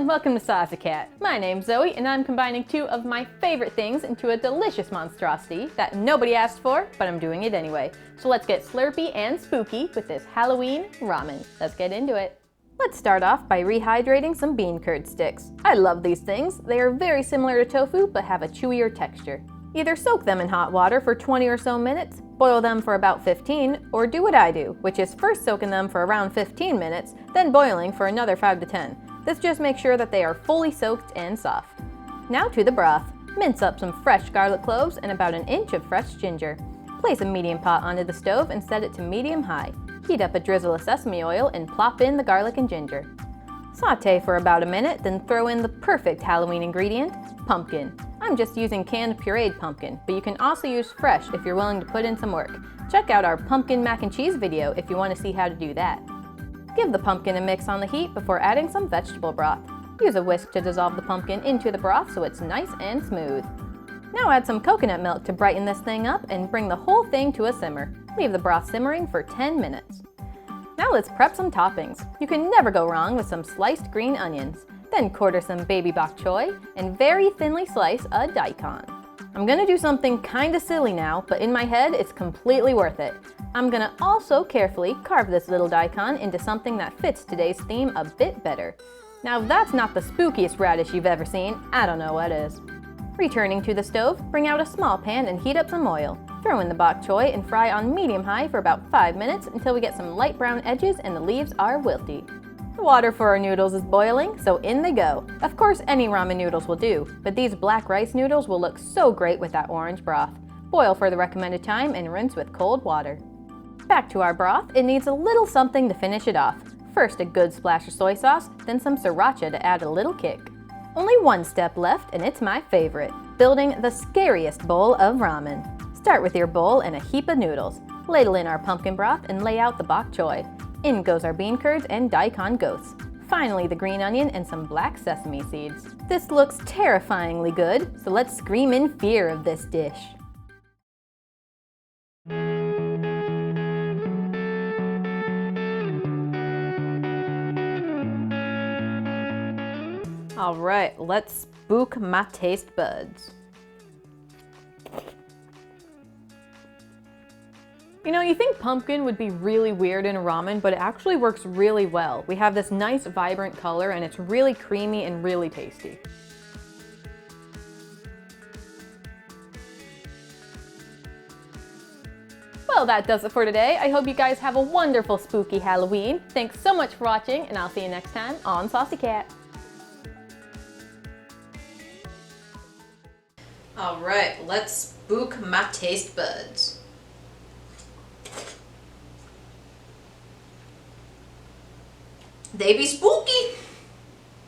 welcome to Saucy Cat. My name's Zoe and I'm combining two of my favorite things into a delicious monstrosity that nobody asked for, but I'm doing it anyway. So let's get slurpy and spooky with this Halloween ramen. Let's get into it. Let's start off by rehydrating some bean curd sticks. I love these things. They are very similar to tofu but have a chewier texture. Either soak them in hot water for 20 or so minutes, boil them for about 15, or do what I do, which is first soaking them for around 15 minutes, then boiling for another 5 to 10. This just makes sure that they are fully soaked and soft. Now to the broth. Mince up some fresh garlic cloves and about an inch of fresh ginger. Place a medium pot onto the stove and set it to medium-high. Heat up a drizzle of sesame oil and plop in the garlic and ginger. Sauté for about a minute, then throw in the perfect Halloween ingredient, pumpkin. I'm just using canned pureed pumpkin, but you can also use fresh if you're willing to put in some work. Check out our pumpkin mac and cheese video if you want to see how to do that. Give the pumpkin a mix on the heat before adding some vegetable broth. Use a whisk to dissolve the pumpkin into the broth so it's nice and smooth. Now add some coconut milk to brighten this thing up and bring the whole thing to a simmer. Leave the broth simmering for 10 minutes. Now let's prep some toppings. You can never go wrong with some sliced green onions. Then quarter some Baby Bok Choy and very thinly slice a daikon. I'm gonna do something kinda silly now, but in my head it's completely worth it. I'm gonna also carefully carve this little daikon into something that fits today's theme a bit better. Now if that's not the spookiest radish you've ever seen, I don't know what is. Returning to the stove, bring out a small pan and heat up some oil. Throw in the bok choy and fry on medium-high for about 5 minutes until we get some light brown edges and the leaves are wilty. The water for our noodles is boiling, so in they go. Of course, any ramen noodles will do, but these black rice noodles will look so great with that orange broth. Boil for the recommended time and rinse with cold water. Back to our broth, it needs a little something to finish it off. First a good splash of soy sauce, then some sriracha to add a little kick. Only one step left, and it's my favorite, building the scariest bowl of ramen. Start with your bowl and a heap of noodles. Ladle in our pumpkin broth and lay out the bok choy. In goes our bean curds and daikon ghosts. Finally the green onion and some black sesame seeds. This looks terrifyingly good, so let's scream in fear of this dish. Alright, let's spook my taste buds. You know, you think pumpkin would be really weird in a ramen, but it actually works really well. We have this nice vibrant color and it's really creamy and really tasty. Well, that does it for today. I hope you guys have a wonderful spooky Halloween. Thanks so much for watching and I'll see you next time on Saucy Cat. Alright, let's spook my taste buds. They be spooky.